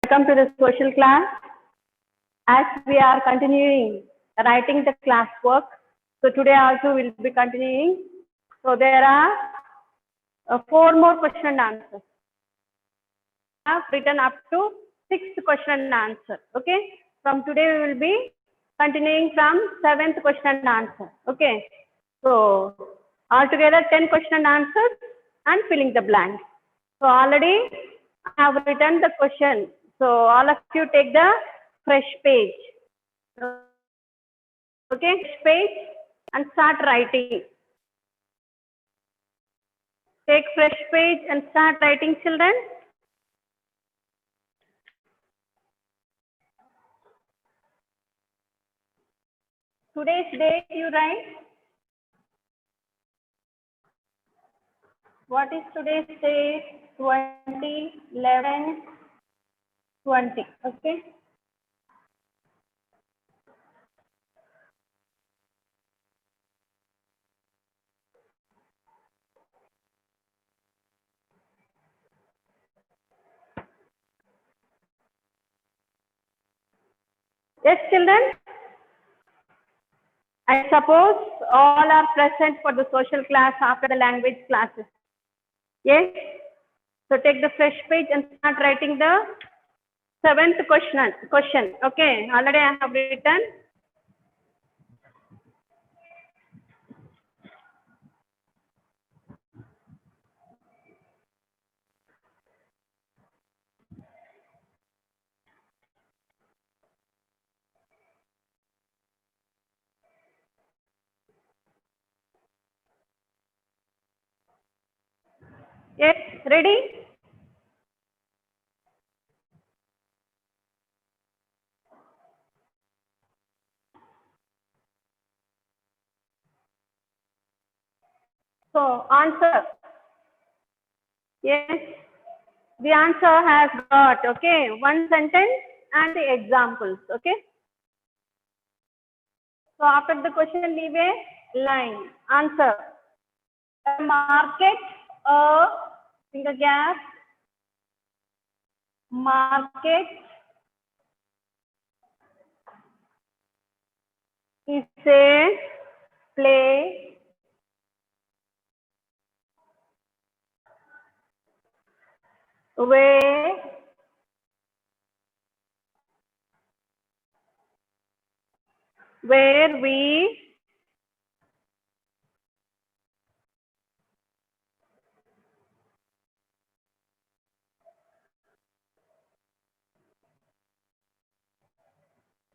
welcome to the social class. As we are continuing writing the classwork, so today also we'll be continuing. So there are 4 more question and answers. I have written up to 6th question and answer. Okay. From today we will be continuing from 7th question and answer. Okay. So altogether 10 question and answers and filling the blanks. So already I have written the question. So all of you take the fresh page. Okay, fresh page and start writing. Take fresh page and start writing, children. Today's date you write. What is today's date? 20/11/20. Okay. Yes, children. I suppose all are present for the social class after the language classes. Yes. So take the fresh page and start writing the 7th question. Okay. Already I have written. Yes, ready? So answer. Yes, the answer has got, okay, one sentence and the examples, okay. So after the question, leave a line. Answer. A market, a finger gap, market is a place where we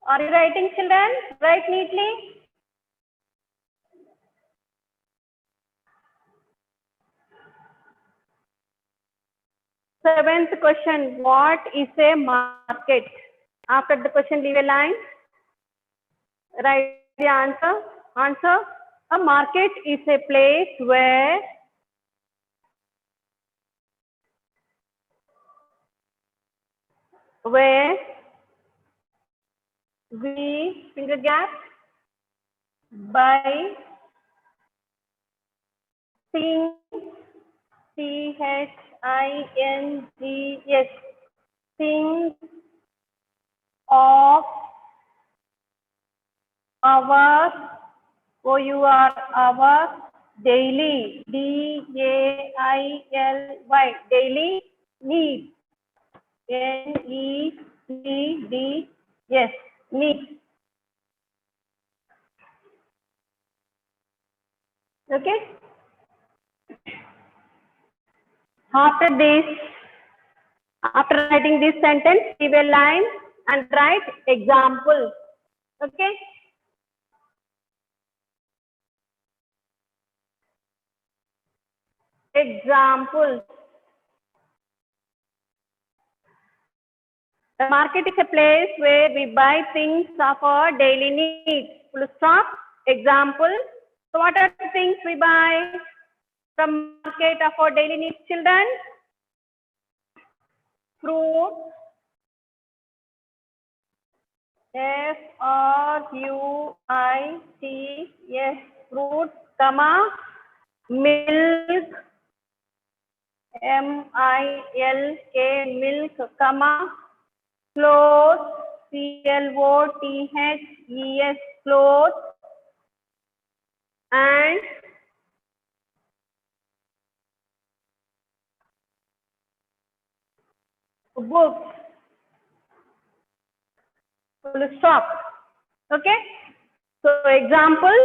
are you writing, children? Write neatly. Seventh question, what is a market? After the question, leave a line. Write the answer. Answer. A market is a place where we, finger gap, buy things, things, things of our daily, DAILY, daily needs, NEED, needs. Okay. After writing this sentence, leave a line and write examples. Okay. Examples. The market is a place where we buy things of our daily needs. Full stop. Example. So what are the things we buy from market of our daily needs, children? Fruit. FRUIT. Yes, fruit, comma, milk, MILK, milk, comma, clothes, clothes, clothes, and books, full stop. Okay. So example,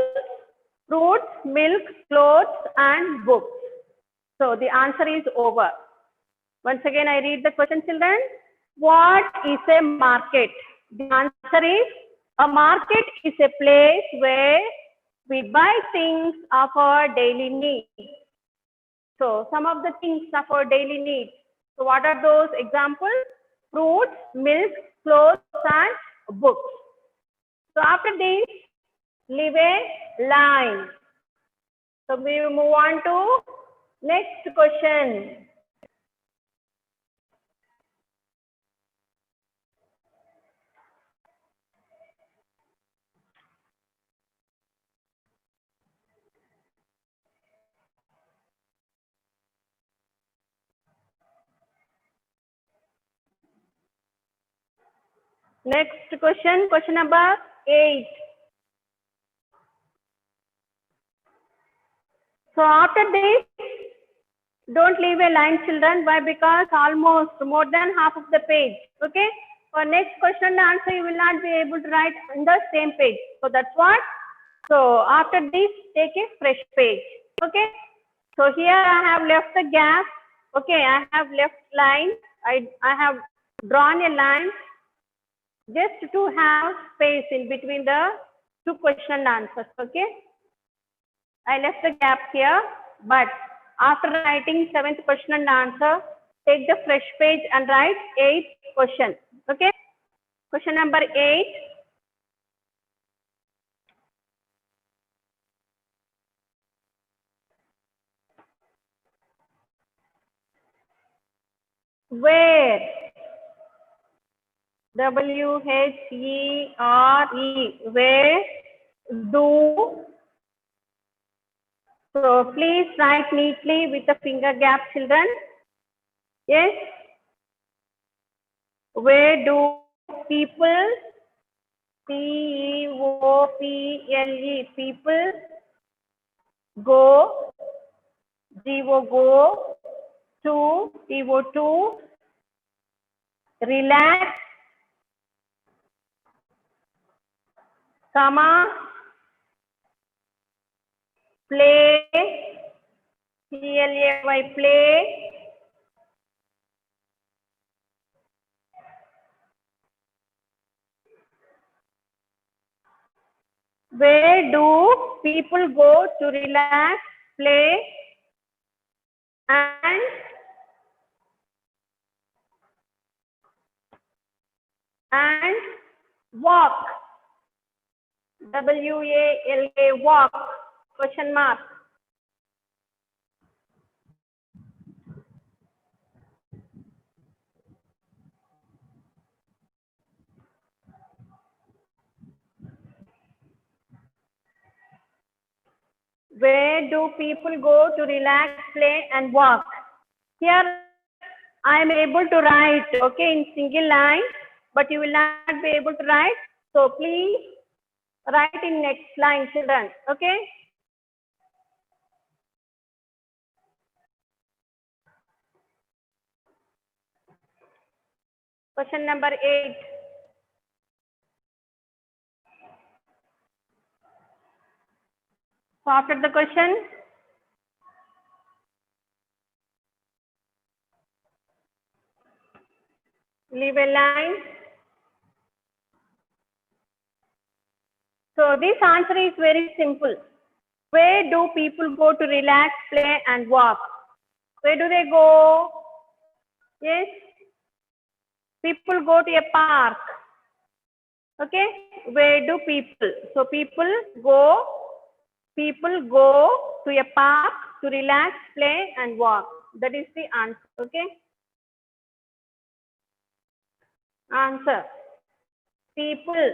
fruits, milk, clothes, and books. So the answer is over. Once again, I read the question, children. What is a market? The answer is, a market is a place where we buy things of our daily needs. So some of the things of our daily needs. So what are those examples? Fruits, milk, clothes, and books. So after this, leave a line. So we will move on to next question. Next question, question number 8. So after this, don't leave a line, children. Why? Because almost more than half of the page. Okay. For next question and answer, you will not be able to write in the same page. So that's what. So after this, take a fresh page. Okay. So here I have left the gap. Okay. I have left line. I have drawn a line just to have space in between the two question and answers. Okay. I left the gap here, but after writing 7th question and answer, take the fresh page and write 8th question. Okay. Question number 8. Where? W-H-E-R-E. Where do. So please write neatly with the finger gap, children. Yes. Where do people, P-E-O-P-L-E, people go, G-O go, to, T-O to, relax, comma, play, P-L-A-Y, play, where do people go to relax, play, and walk, W-A-L-A, walk, question mark. Where do people go to relax, play, and walk? Here I am able to write, okay, in single line, but you will not be able to write. So please write in next line, children. Okay. Question number 8. So after the question, leave a line. So this answer is very simple. Where do people go to relax, play, and walk? Where do they go? Yes. People go to a park. Okay. Where do people? So people go to a park to relax, play, and walk. That is the answer. Okay. Answer. People.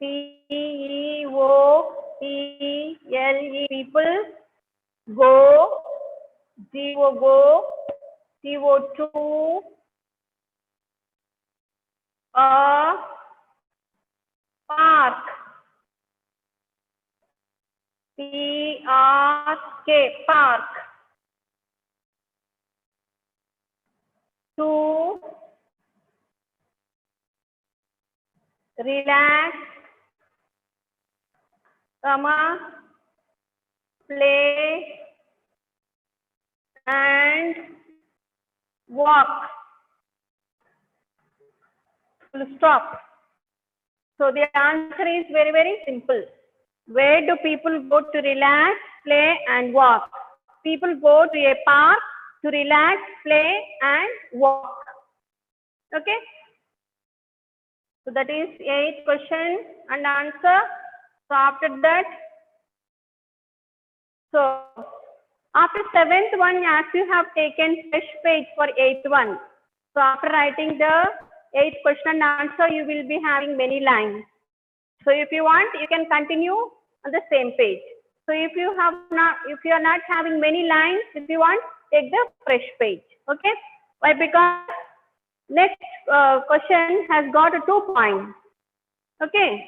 P-E-O-P-L-E. People go. G-O go. T-O to K, park. 2, relax, play and walk. Full stop. So the answer is very, very simple. Where do people go to relax, play and walk? People go to a park to relax, play and walk. Okay. So that is 8th question and answer. So after that, so after 7th one, as you have taken fresh page for 8th one. So after writing the 8th question and answer, you will be having many lines. So if you want, you can continue on the same page. So if you are not having many lines, if you want, take the fresh page. Okay? Why? Because next question has got 2 points. Okay?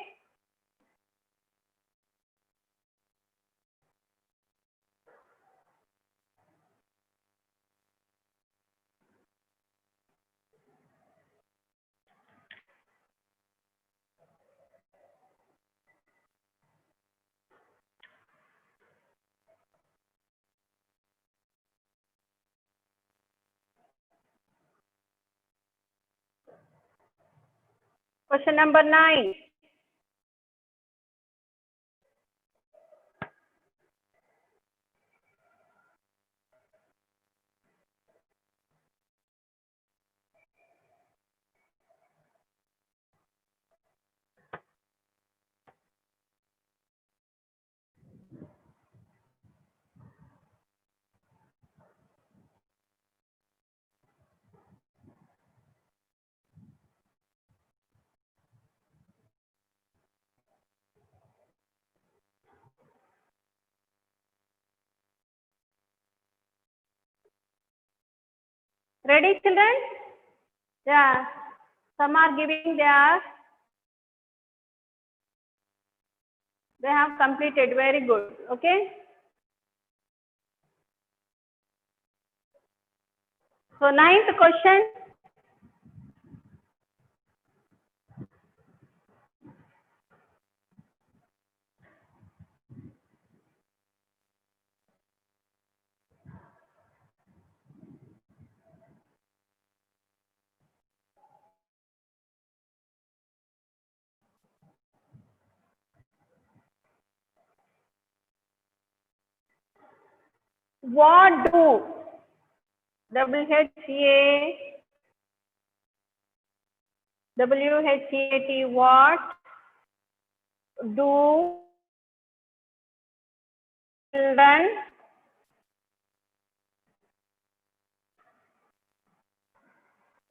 Question number 9. Ready, children? Yeah. Some are giving they have completed. Very good. Okay. So 9th question. What do WHAT, what do children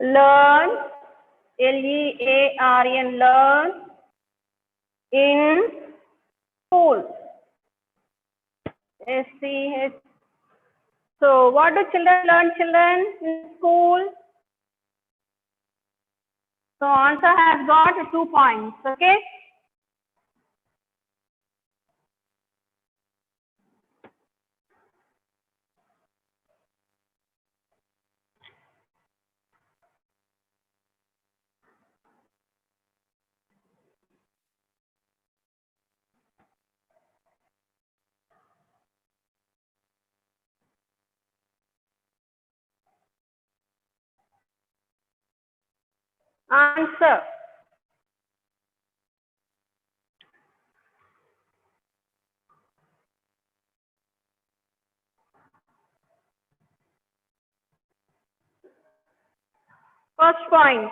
learn, LEARN, learn in school? SCH. So what do children learn, children, in school? So answer has got 2 points. Okay. Answer. First point.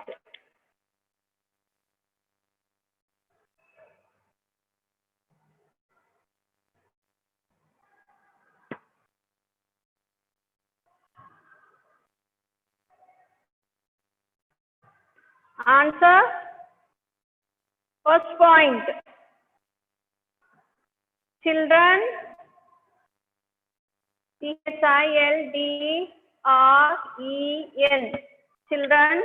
Answer. First point. Children, CHILDREN, children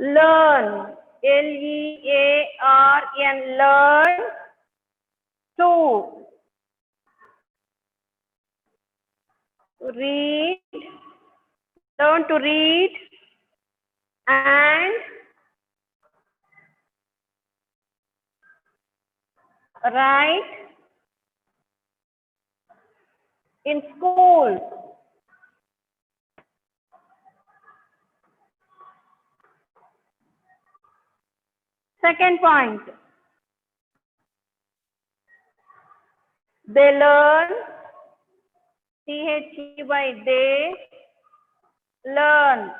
learn, L-E-A-R-N, learn to read, learn to read and write in school. Second point, they learn, T-H-E-Y, they learn,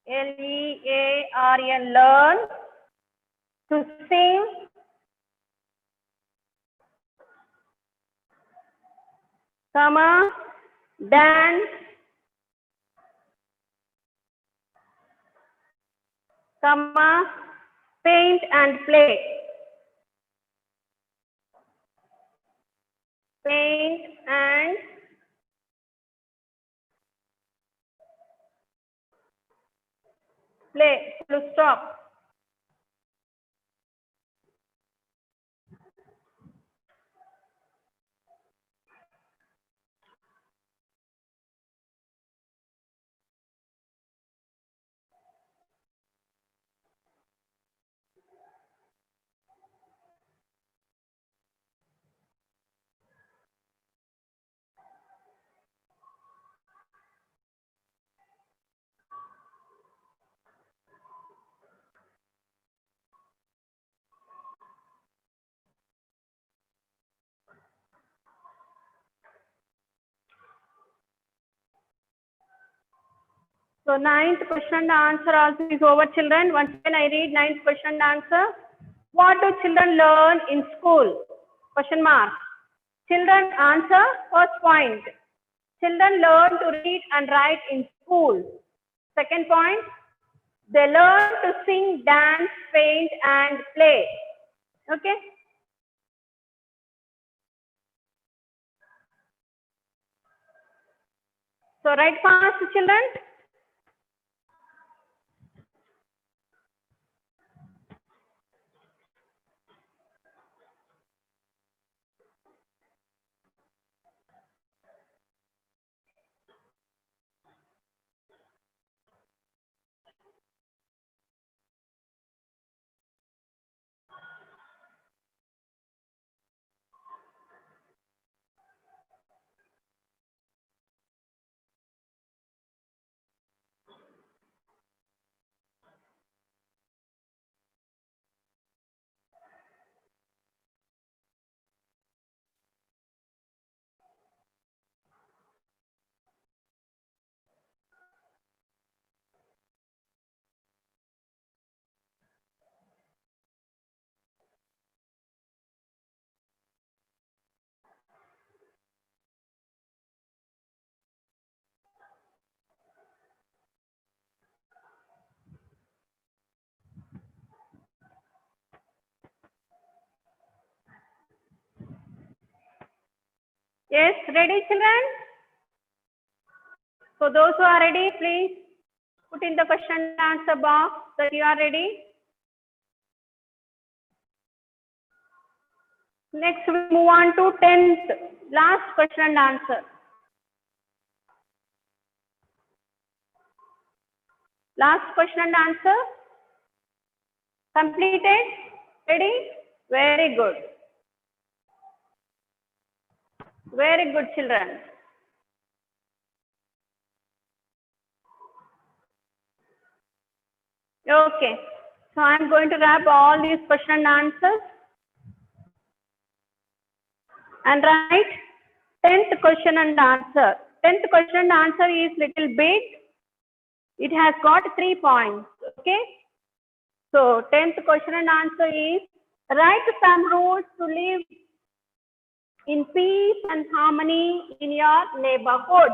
L-E-A-R-N, learn to sing, comma, dance, comma, paint and play. Paint and play. Full stop. So ninth question and answer also is over, children. Once again I read ninth question and answer. What do children learn in school? Question mark. Children answer first point. Children learn to read and write in school. Second point, they learn to sing, dance, paint and play. Okay. So write fast, children. Yes, ready, children? So those who are ready, please put in the question and answer box that you are ready. Next, we move on to 10th, last question and answer. Last question and answer. Completed? Ready? Very good. Very good, children. Okay. So I am going to wrap all these question and answers and write 10th question and answer. 10th question and answer is little big. It has got 3 points. Okay. So 10th question and answer is write some rules to live in peace and harmony in your neighborhood.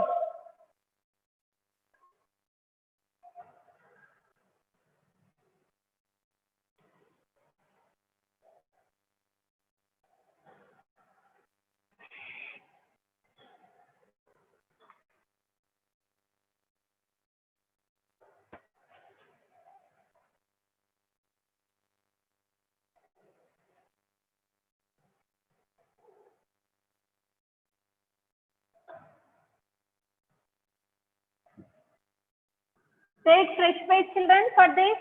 Take fresh page, children, for this.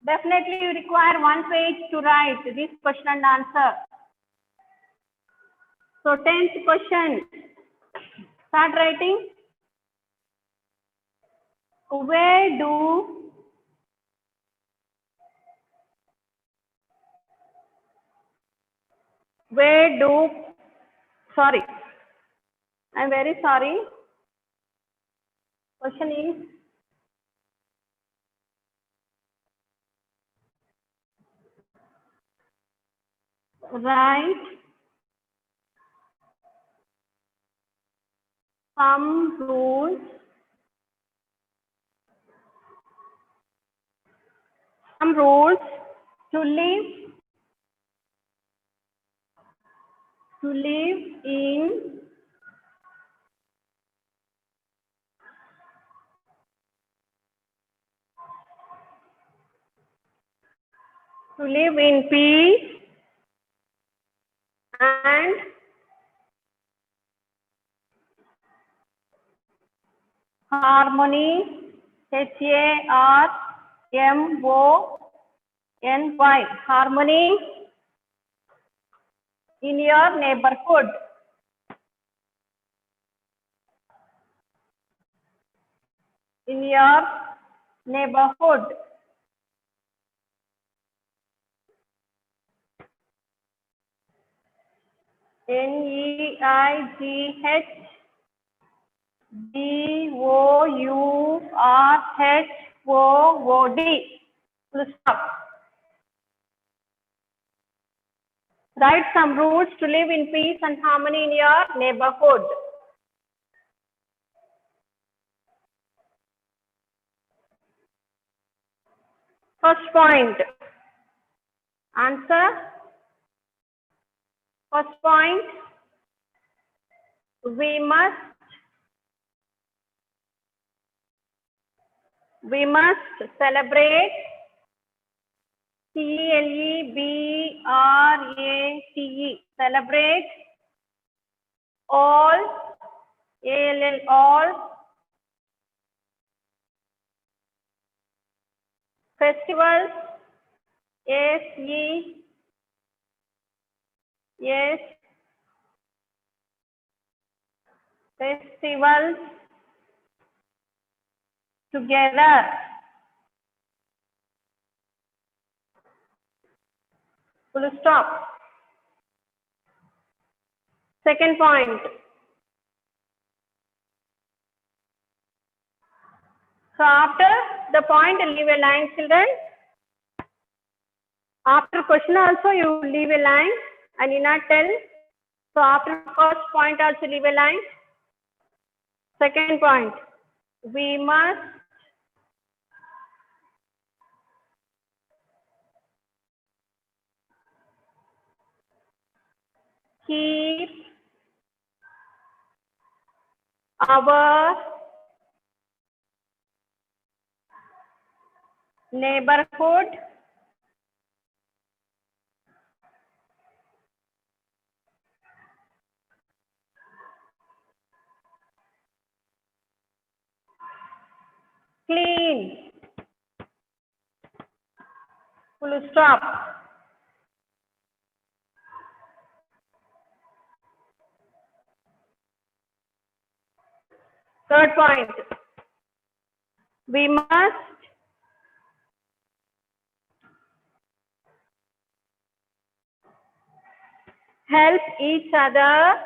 Definitely you require 1 page to write this question and answer. So 10th question. Start writing. Where do sorry, I'm very sorry. Question is, write some rules to live in peace and harmony. HARMONY. Harmony in your neighborhood. In your neighborhood. NEIGHBOURHOOD. Full stop. Write some rules to live in peace and harmony in your neighborhood. First point. Answer. First point. We must celebrate. CELEBRATE. Celebrate all festivals. Festivals together. Full stop. Second point. So after the point, leave a line, children. After question also you leave a line. I need not tell. So after first point also leave a line. Second point. We must keep our neighborhood clean. Full stop. Third point. We must help each other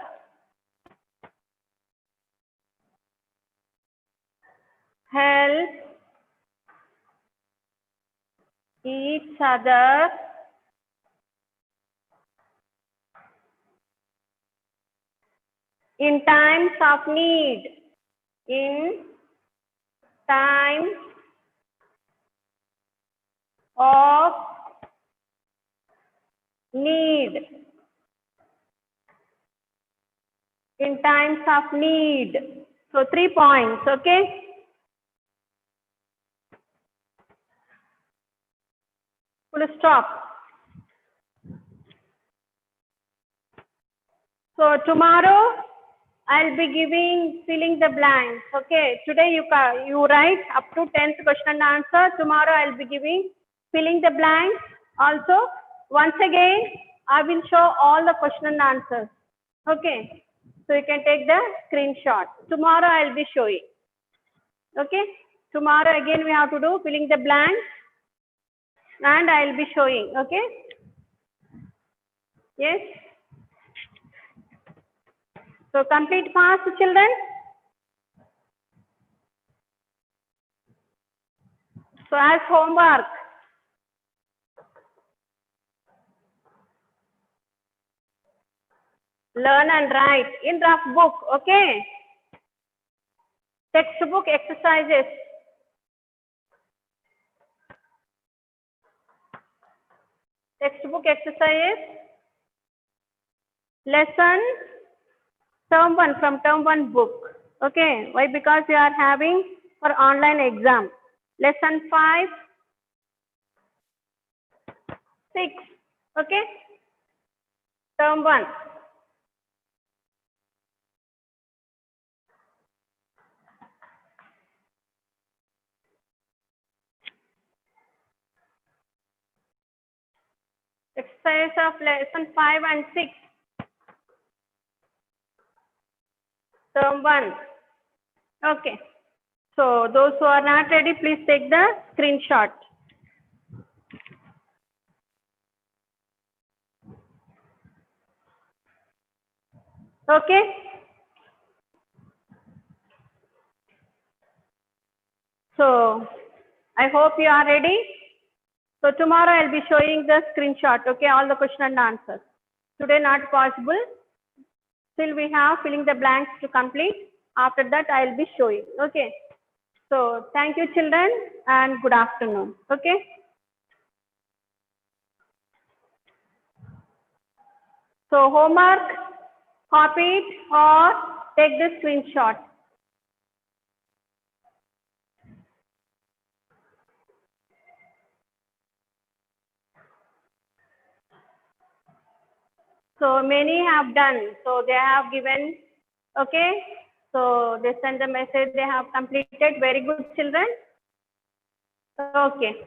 in times of need. In times of need. In times of need. So 3 points, okay? Full stop. So tomorrow I'll be giving filling the blanks. Okay, today you write up to 10th question and answer. Tomorrow I'll be giving filling the blanks. Also, once again, I will show all the question and answers. Okay, so you can take the screenshot. Tomorrow I'll be showing. Okay, tomorrow again we have to do filling the blanks and I'll be showing. Okay, yes. So complete fast, children. So as homework, learn and write in rough book. Okay, textbook exercises. Textbook exercises. Lesson term 1 from term 1 book. Okay, why? Because you are having for online exam. Lesson 5, 6. Okay, term 1. Exercise of lesson 5 and 6. Term 1. Okay. So those who are not ready, please take the screenshot. Okay. So I hope you are ready. So tomorrow I'll be showing the screenshot. Okay, all the question and answers. Today not possible. Still we have filling the blanks to complete. After that I'll be showing. Okay. So thank you children and good afternoon. Okay. So homework, copy it or take the screenshot. So many have done. So they have given, okay. So they send the message they have completed. Very good children. Okay.